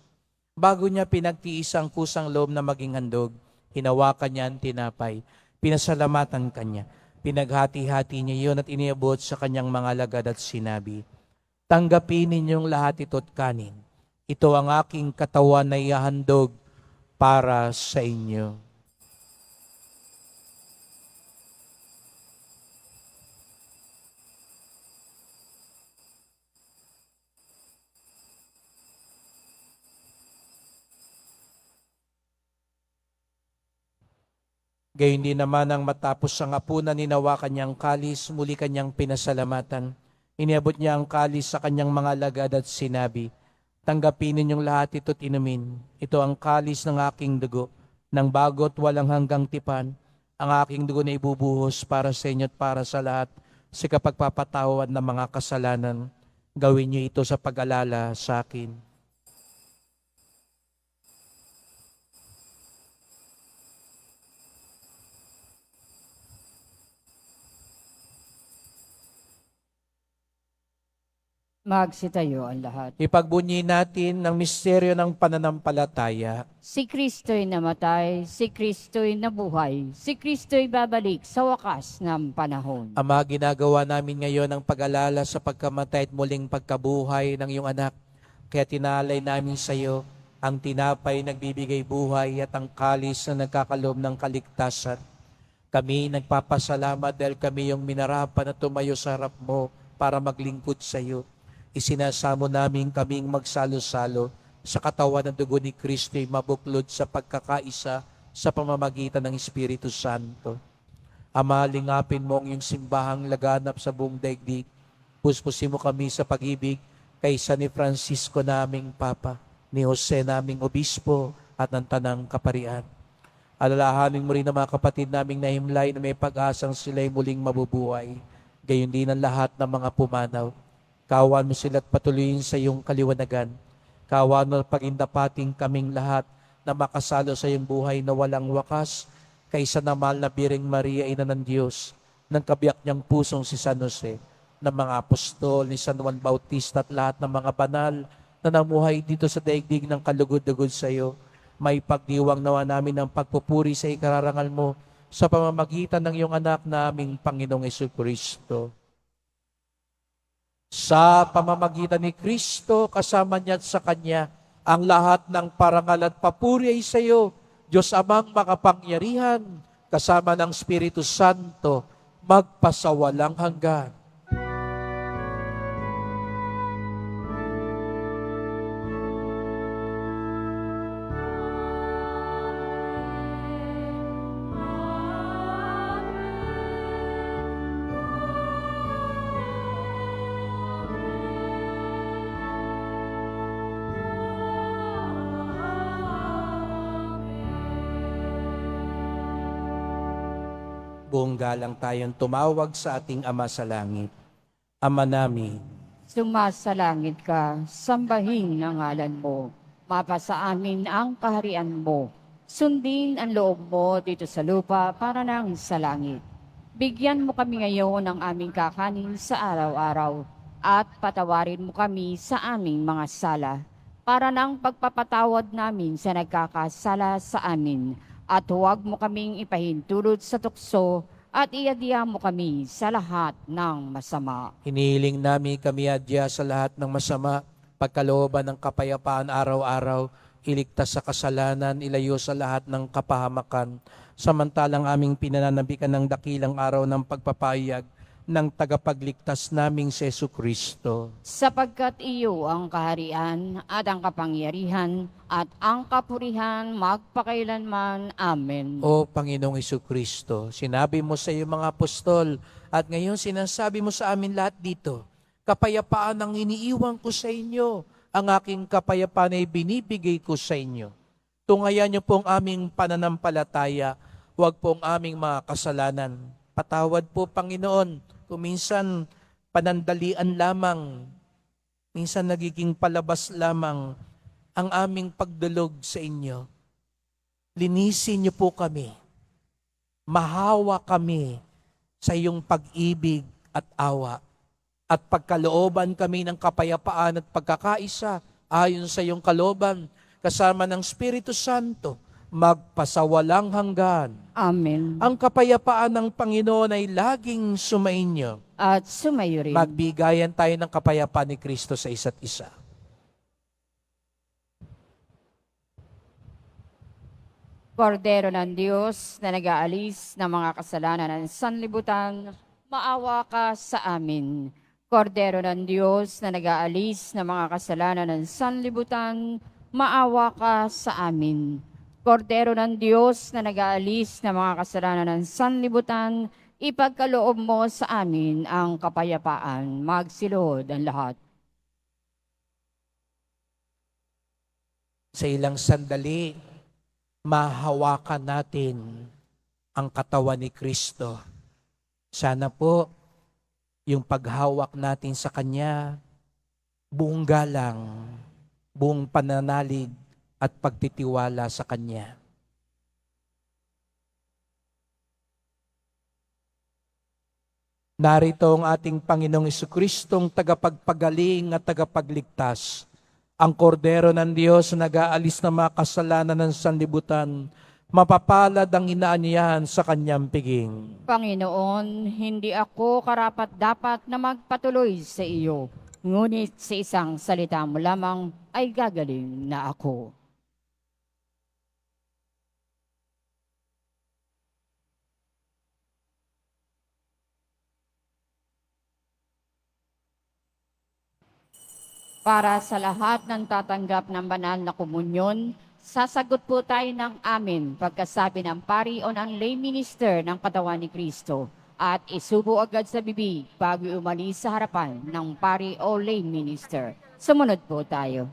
Bago niya pinagtiis ang kusang loob na maging handog, hinawakan niya ang tinapay, pinasalamatan kanya, pinaghati-hati niya iyon at iniabot sa kanyang mga alagad at sinabi, "Tanggapin ninyong lahat ito't kanin. Ito ang aking katawan na ihahandog para sa inyo." Gayon din naman ang matapos ang hapunan, ninawa kanyang kalis, muli kanyang pinasalamatan. Iniabot niya ang kalis sa kanyang mga alagad at sinabi, "Tanggapin ninyong lahat ito't inumin. Ito ang kalis ng aking dugo, ng bago't walang hanggang tipan. Ang aking dugo na ibubuhos para sa inyo at para sa lahat sa kapagpapatawad ng mga kasalanan. Gawin niyo ito sa pag-alala sa akin." Magsitayo ang lahat. Ipagbunyi natin ng misteryo ng pananampalataya. Si Kristo'y namatay, si Kristo'y nabuhay, si Kristo'y babalik sa wakas ng panahon. Ama, ginagawa namin ngayon ang pag-alala sa pagkamatay at muling pagkabuhay ng iyong anak. Kaya tinalay namin sa iyo ang tinapay nagbibigay buhay at ang kalis na nagkakaloob ng kaligtasan. Kami nagpapasalamat dahil kami yung minarapan at tumayo sa harap mo para maglingkod sa iyo. Isinasamo namin kaming magsalo-salo sa katawan ng dugo ni Kristo ay mabuklod sa pagkakaisa sa pamamagitan ng Espiritu Santo. Ama, lingapin mo ang iyong simbahang laganap sa buong daigdig. Puspusin mo kami sa pag-ibig kaysa ni Francisco naming Papa, ni Jose naming Obispo at ng Tanang Kaparian. Alalahanin mo rin ang mga kapatid naming nahimlay na may pag-asang sila'y muling mabubuhay. Gayon din ang lahat ng mga pumanaw. Kawan mo sila at patuloyin sa iyong kaliwanagan. Kawan mo at pagindapating kaming lahat na makasalo sa iyong buhay na walang wakas kaysa na mahal na Biring Maria, Ina ng Diyos, ng kabiyak niyang pusong si San Jose, ng mga apostol ni San Juan Bautista at lahat ng mga banal na namuhay dito sa daigdig ng kalugod-dugod sa iyo. May pagdiwang nawa namin ang pagpupuri sa ikararangal mo sa pamamagitan ng iyong anak na aming Panginoong Jesucristo. Sa pamamagitan ni Kristo, kasama niya at sa Kanya, ang lahat ng parangal at papuri ay sa iyo, Diyos Amang makapangyarihan, kasama ng Espiritu Santo, magpasawalang hanggan. Buong galang tayong tumawag sa ating Ama sa Langit. Ama namin, Sumasalangit ka, sambahin ang ngalan mo. Mapasa amin ang kaharian mo. Sundin ang loob mo dito sa lupa para nang sa langit. Bigyan mo kami ngayon ng aming kakanin sa araw-araw. at patawarin mo kami sa aming mga sala, para ng pagpapatawad namin sa nagkakasala sa amin, at huwag mo kaming ipahintulot sa tukso, at iadya mo kami sa lahat ng masama. Hinihiling namin kami adya sa lahat ng masama, pagkalooban ng kapayapaan araw-araw, iligtas sa kasalanan, ilayo sa lahat ng kapahamakan, samantalang aming pinananabikan ng dakilang araw ng pagpapahayag ng tagapagligtas naming si Jesucristo. Sapagkat iyo ang kaharian at ang kapangyarihan at ang kapurihan magpakailanman. Amen. O Panginoong Jesucristo, sinabi mo sa iyong mga apostol at ngayon sinasabi mo sa amin lahat dito, kapayapaan ang iniiwan ko sa inyo, ang aking kapayapaan ay binibigay ko sa inyo. Tungayan niyo po ang aming pananampalataya, huwag po ang aming mga kasalanan. Patawad po, Panginoon, kung minsan panandalian lamang, minsan nagiging palabas lamang ang aming pagdulog sa inyo. Linisin niyo po kami. Mahawa kami sa iyong pag-ibig at awa. At pagkalooban kami ng kapayapaan at pagkakaisa ayon sa iyong kalooban, kasama ng Espiritu Santo, magpasawalang hanggan. Amen. Ang kapayapaan ng Panginoon ay laging sumainyo. At sumayo rin. Magbigayan tayo ng kapayapaan ni Kristo sa isa't isa. Kordero ng Diyos na nag-aalis ng mga kasalanan ng sanlibutan, maawa ka sa amin. Kordero ng Diyos na nag-aalis ng mga kasalanan ng sanlibutan, maawa ka sa amin. Kordero ng Diyos na nag-aalis ng mga kasalanan ng sanlibutan, ipagkaloob mo sa amin ang kapayapaan. Magsilod ang lahat. Sa ilang sandali, mahawakan natin ang katawan ni Kristo. Sana po, yung paghawak natin sa Kanya, buong galang, buong pananalig at pagtitiwala sa Kanya. Narito ang ating Panginoong Jesucristong tagapagpagaling at tagapagligtas, ang kordero ng Diyos na nag-aalis ng mga kasalanan ng sanlibutan, mapapalad ang inaanyahan sa Kanyang piging. Panginoon, hindi ako karapat-dapat na magpatuloy sa iyo, ngunit sa isang salita mo lamang ay gagaling na ako. Para sa lahat ng tatanggap ng banal na komunyon, sasagot po tayo ng amin pagkasabi ng pari o ng lay minister ng katawan ni Kristo at isubo agad sa bibig bago umalis sa harapan ng pari o lay minister. Sumunod po tayo.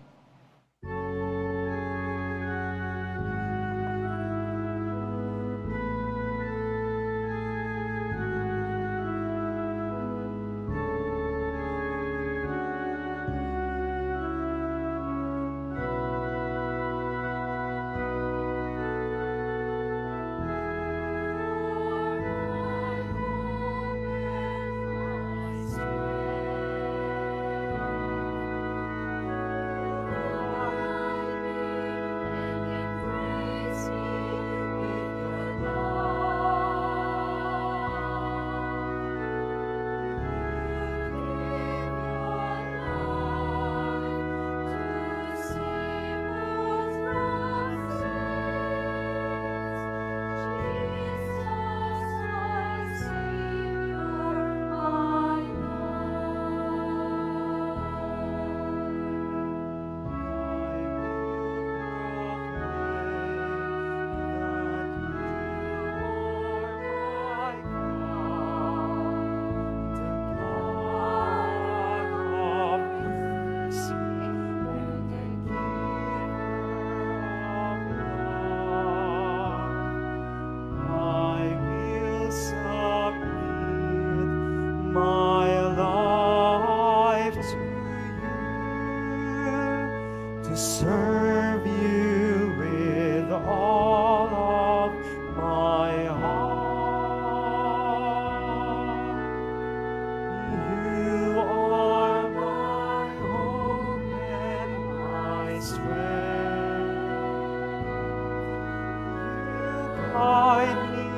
Hide me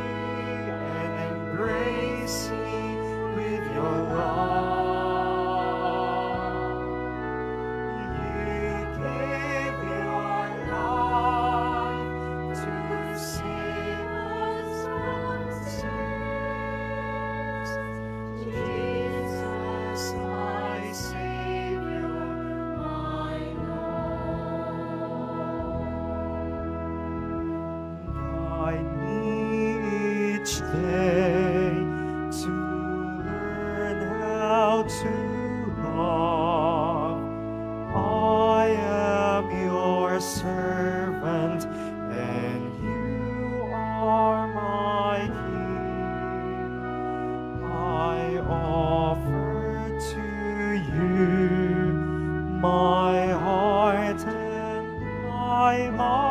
and embrace me with your love. You gave your life to save us from sins. Jesus, my Savior, my Guide me each day to learn how to love. I am your servant, and you are my King. I offer to you my heart and my mind.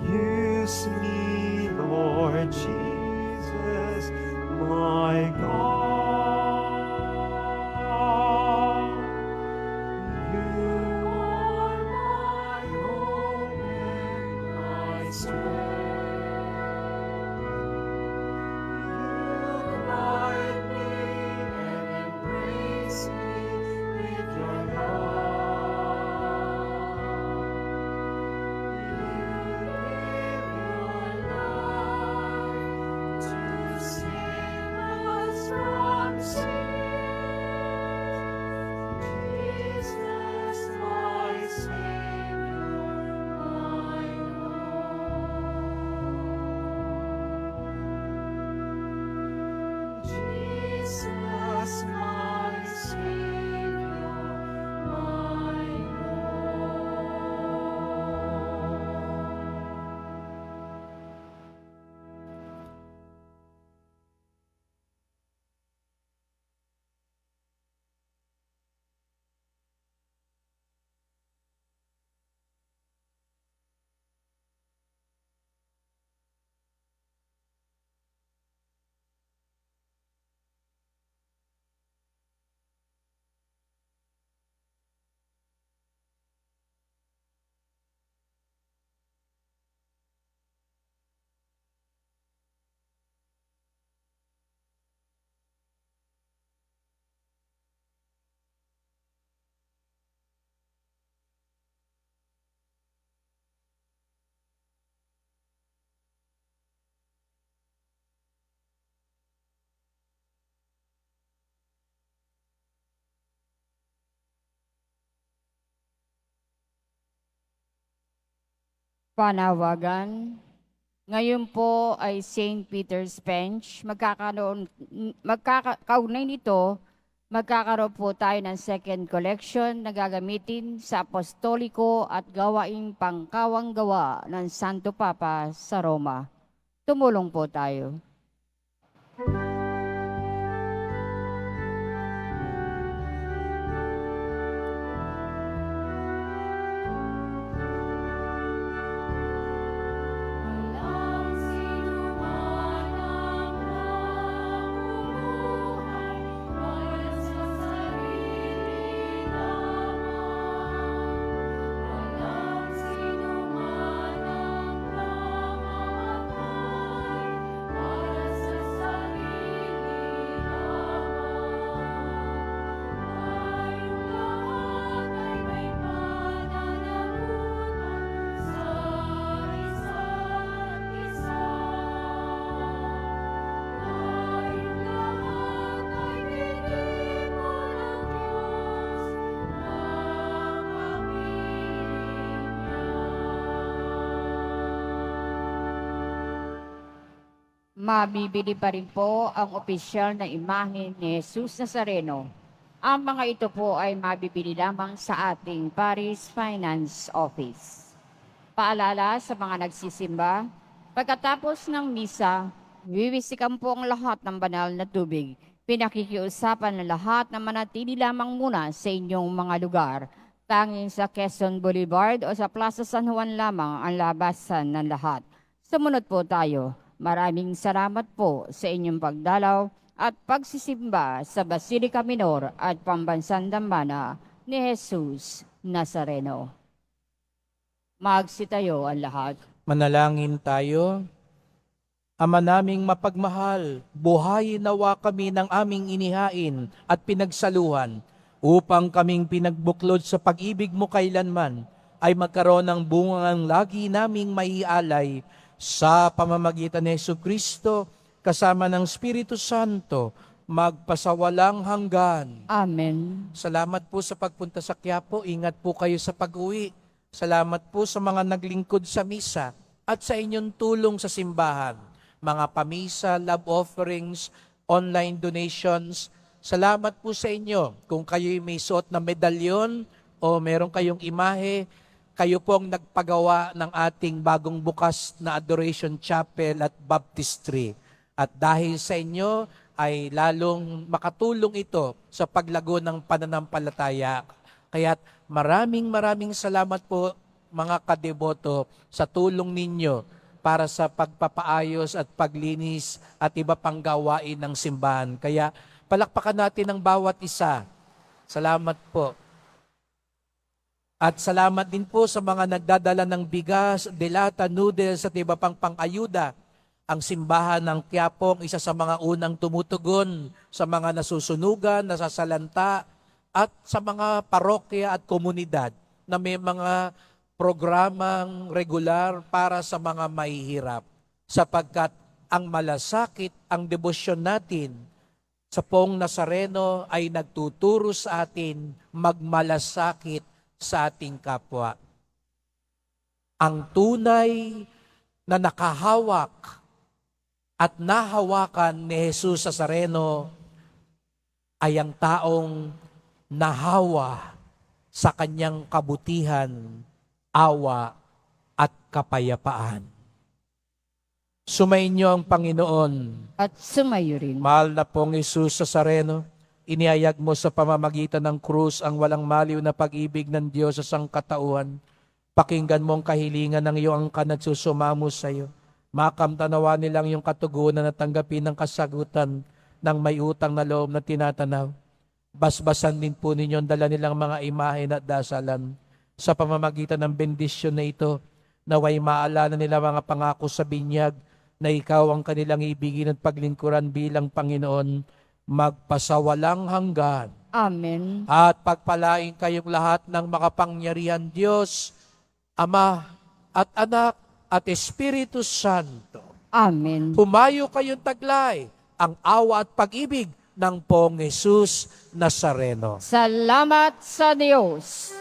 Use me, Lord Jesus, my God. You are my hope and my strength. You guide me and embrace me with your love. You gave your life to save us from sin. Jesus, my Savior, my Lord. Jesus, my Savior, my Lord. Panawagan. Ngayon po ay St. Peter's Bench. Kaunay nito, magkakaroon po tayo ng second collection na gagamitin sa apostoliko at gawaing pangkawang gawa ng Santo Papa sa Roma. Tumulong po tayo. Walang sinuman ang nabubuhay para sa sarili lamang. Walang sinuman ang namamatay para sa sarili lamang. Tayong lahat ay may pananagutan sa isa't isa. Tayong lahat ay tinipo ng Diyos na kapiling niya. Mabibili pa rin po ang opisyal na imahe ni Jesus Nazareno. Ang mga ito po ay mabibili lamang sa ating Paris Finance Office. Paalala sa mga nagsisimba, pagkatapos ng misa, wiwisikan po ang lahat ng banal na tubig. Pinakikiusapan ng lahat na manatili lamang muna sa inyong mga lugar. Tanging sa Quezon Boulevard o sa Plaza San Juan lamang ang labasan ng lahat. Sumunod po tayo. Maraming salamat po sa inyong pagdalaw at pagsisimba sa Basilica Minor at Pambansang Dambana ni Jesus Nazareno. Magsitayo ang lahat. Manalangin tayo. Ama naming mapagmahal, buhayin nawa kami ng aming inihain at pinagsaluhan upang kaming pinagbuklod sa pag-ibig mo kailanman ay magkaroon ng bungang lagi naming maialay sa pamamagitan ni Jesucristo kasama ng Espiritu Santo magpasawalang hanggan. Amen. Salamat po sa pagpunta sa Quiapo. Ingat po kayo sa pag-uwi. Salamat po sa mga naglingkod sa misa at sa inyong tulong sa simbahan. Mga pamisa, love offerings, online donations. Salamat po sa inyo. Kung kayo'y may suot na medalyon o meron kayong imahe, kayo pong nagpagawa ng ating bagong bukas na Adoration Chapel at Baptistry. At dahil sa inyo, ay lalong makatulong ito sa paglago ng pananampalataya. Kaya't maraming salamat po mga kadeboto sa tulong ninyo para sa pagpapaayos at paglinis at iba pang gawain ng simbahan. Kaya palakpakan natin ang bawat isa. Salamat po. At salamat din po sa mga nagdadala ng bigas, delata, noodles at iba pang pang-ayuda. Ang simbahan ng Quiapo, isa sa mga unang tumutugon sa mga nasusunugan, nasasalanta, at sa mga parokya at komunidad na may mga programang regular para sa mga mahihirap. Sapagkat ang malasakit, ang debosyon natin sa Poong Nazareno ay nagtuturo sa atin magmalasakit sa ating kapwa. Ang tunay na nakahawak at nahawakan ni Jesus Nazareno ay ang taong nahawa sa kanyang kabutihan, awa at kapayapaan. Sumainyo ang Panginoon. At sumayo rin. Mahal na pong Jesus Nazareno, inihayag mo sa pamamagitan ng krus ang walang maliw na pag-ibig ng Diyos sa sangkatauhan. Pakinggan mo ang kahilingan ng iyong angkan at susumamo sa iyo. Makamtanawa nilang yung katugunan at tanggapin ng kasagutan ng may utang na loob na tinatanaw. Basbasan din po ninyo ang dala nilang mga imahe at dasalan. Sa pamamagitan ng bendisyon na ito, naway maalala nila mga pangako sa binyag na ikaw ang kanilang ibigin at paglingkuran bilang Panginoon, magpasawalang hanggan. Amen. At pagpalain kayong lahat ng makapangyarihan Diyos, Ama at Anak at Espiritu Santo. Amen. Humayo kayong taglay ang awa at pag-ibig ng Poong Jesus Nazareno. Salamat sa Diyos.